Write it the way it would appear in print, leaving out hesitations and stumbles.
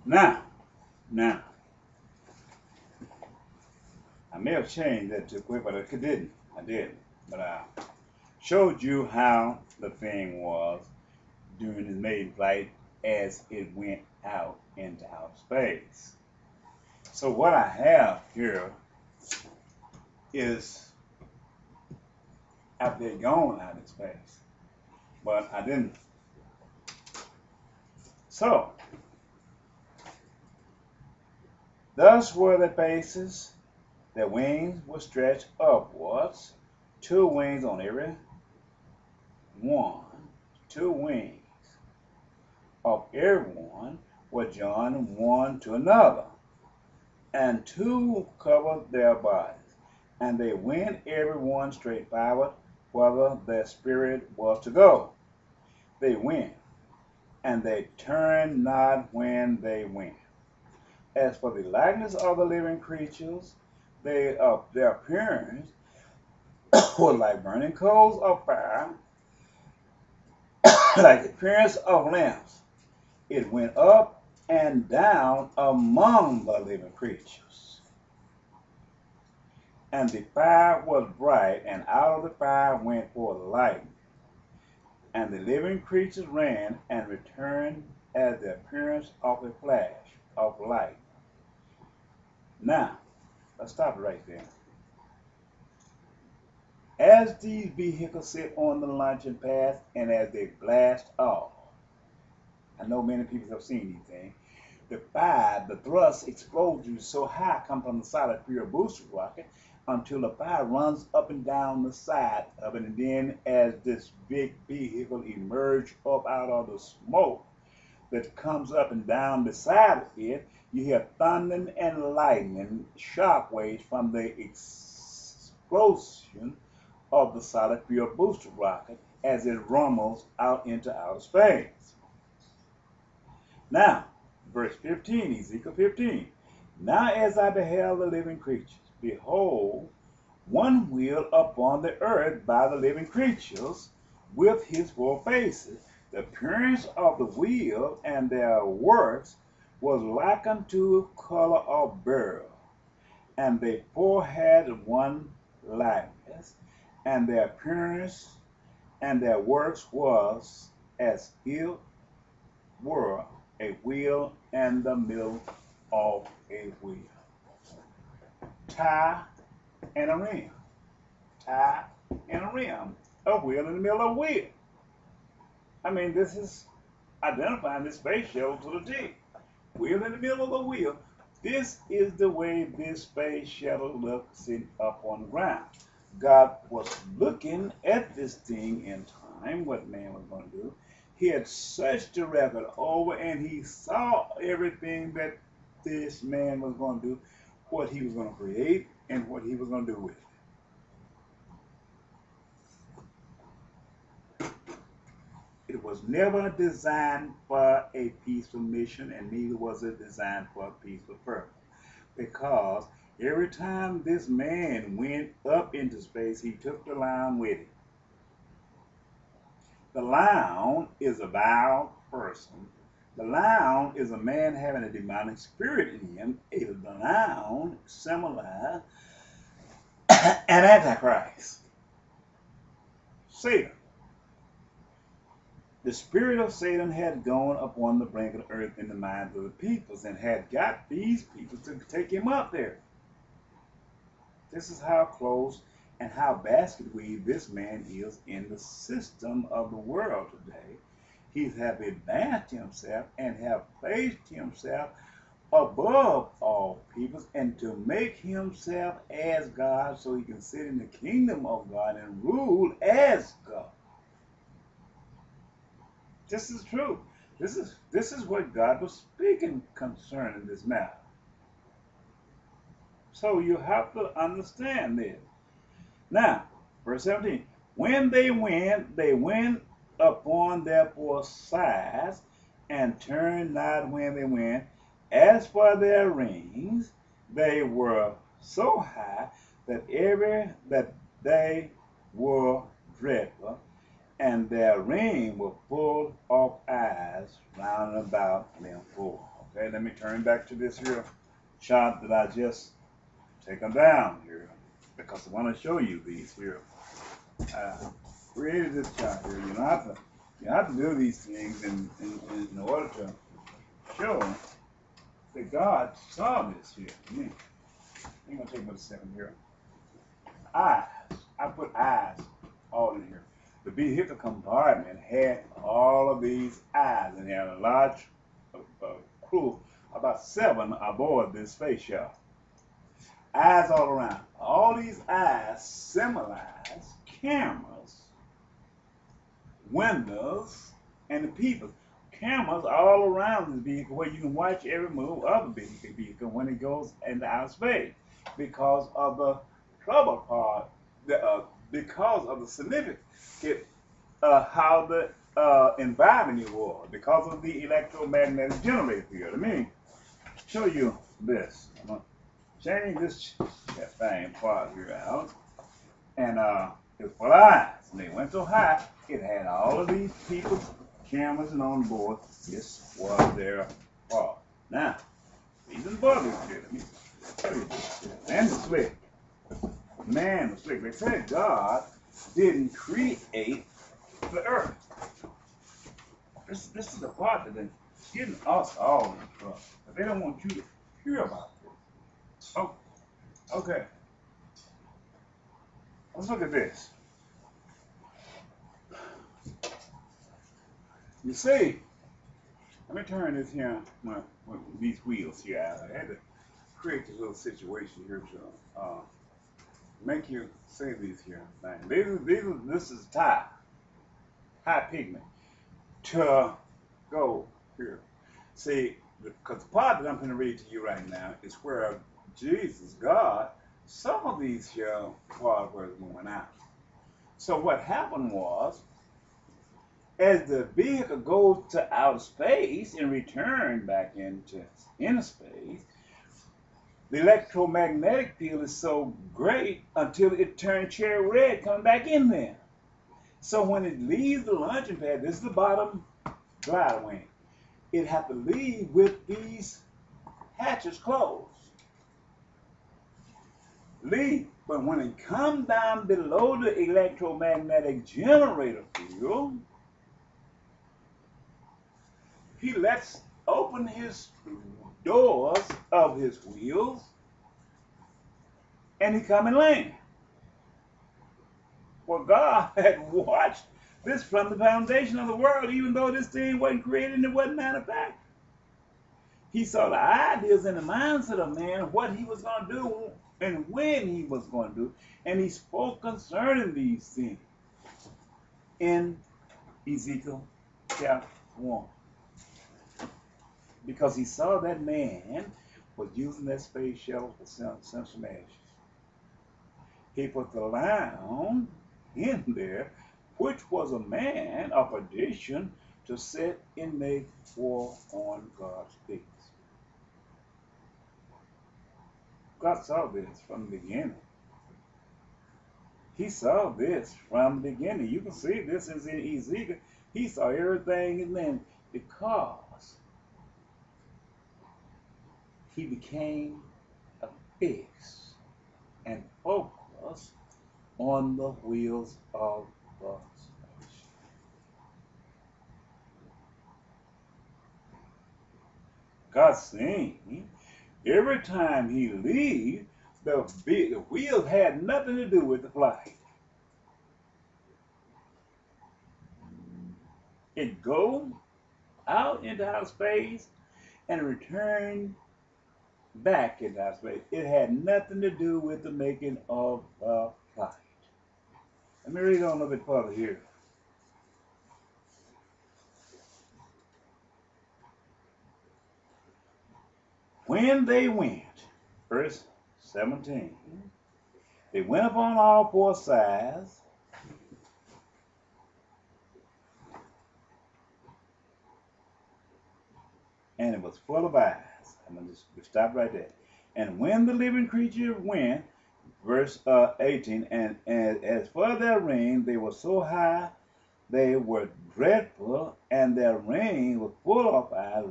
Now, now, I may have changed that too quick, but I didn't. I didn't. But I showed you how the thing was during its maiden flight as it went out into outer space. So what I have here is after they'd gone out in space, but I didn't. So, thus were the bases. Their wings were stretched upwards, two wings on every one, two wings of every one were joined one to another, and two covered their bodies. And they went every one straight forward, whither their spirit was to go. They went, and they turned not when they went. As for the likeness of the living creatures, their appearance was like burning coals of fire, like the appearance of lamps. It went up and down among the living creatures. And the fire was bright, and out of the fire went forth light. And the living creatures ran and returned as the appearance of a flash of light. Now, let's stop right there. As these vehicles sit on the launching pad and as they blast off, I know many people have seen these things. The thrust explodes so high come from the side of pure booster rocket until the fire runs up and down the side of it, and then as this big vehicle emerges up out of the smoke that comes up and down the side of it, you hear thunder and lightning, shock waves from the explosion of the solid fuel booster rocket as it rumbles out into outer space. Now, verse 15, Ezekiel 15. Now as I beheld the living creatures, behold, one wheel upon the earth by the living creatures with his four faces. The appearance of the wheel and their works was like unto color of beryl, and they four had one likeness, and their appearance and their works was as it were a wheel and the middle of a wheel. Tie and a rim. Tie and a rim. A wheel in the middle of a wheel. I mean, this is identifying this space shuttle to the T. Wheel in the middle of the wheel. This is the way this space shuttle looks sitting up on the ground. God was looking at this thing in time, what man was going to do. He had searched the record over and he saw everything that this man was going to do, what he was going to create, and what he was going to do with it. It was never designed for a peaceful mission, and neither was it designed for a peaceful purpose. Because every time this man went up into space, he took the lion with him. The lion is a vile person. The lion is a man having a demonic spirit in him. A lion symbolizes an antichrist. Satan. The spirit of Satan had gone upon the brink of the earth in the minds of the peoples and had got these people to take him up there. This is how close and how basket weaved this man is in the system of the world today. He have advanced himself and have placed himself above all peoples and to make himself as God so he can sit in the kingdom of God and rule as God. This is true. This is what God was speaking concerning this matter. So you have to understand this. Now, verse 17. When they went upon their four sides, and turned not when they went. As for their rings, they were so high that they were dreadful, and their ring were full of eyes round about them four. Okay? Okay, let me turn back to this here chart that I just taken down here because I want to show you these here. I created this chart here. You have to do these things in order to show that God saw this here. I'm gonna take about a second here. Eyes. I put eyes all in here. The vehicle compartment had all of these eyes and had a large crew, about 7 aboard this space shuttle. Eyes all around. All these eyes symbolize cameras, windows, and the people. Cameras all around this vehicle where you can watch every move of the vehicle when it goes into outer space. Because of the trouble part, because of the significance, how the environment was, because of the electromagnetic generator field. Let me show you this. I'm going to change this thing part here out. And it was eyes. And they went so high, it had all of these people's cameras and on board. This was their part. Now, these are the buttons here. Let me show you this. And the slick. Man was slick. They said God didn't create the earth. This is the part that they're getting us all in trouble. But they don't want you to hear about this. Oh, okay. Let's look at this. You see, let me turn this here, these wheels here out. I had to create this little situation here to make you see these here things. This is high pigment to go here. See, because the part that I'm going to read to you right now is where Jesus, God, some of these here parts were going out. So what happened was, as the vehicle goes to outer space and return back into inner space, the electromagnetic field is so great until it turns cherry red coming back in there. So when it leaves the launching pad, this is the bottom glider wing, it has to leave with these hatches closed. Leave. But when it comes down below the electromagnetic generator field, he lets open his doors of his wheels and he come and land. Well, God had watched this from the foundation of the world, even though this thing wasn't created and it wasn't manufactured. He saw the ideas and the mindset of man, what he was going to do and when he was going to do, and he spoke concerning these things in Ezekiel chapter 1. Because he saw that man was using that space shuttle for central ashes. He put the lion in there, which was a man of perdition to sit and make war on God's peace. God saw this from the beginning. He saw this from the beginning. You can see this is in Ezekiel. He saw everything and then because he became a fix and focus on the wheels of the spaceship. God seen every time he leaves, the wheels had nothing to do with the flight. It go out into outer space and return back into outer space. It had nothing to do with the making of the flight. Let me read on a little bit further here. When they went, verse 17, they went upon all 4 sides, and it was full of eyes. I'm going to just stop right there. And when the living creature went, verse 18, and as for their reign, they were so high, they were dreadful, and their reign was full of eyes.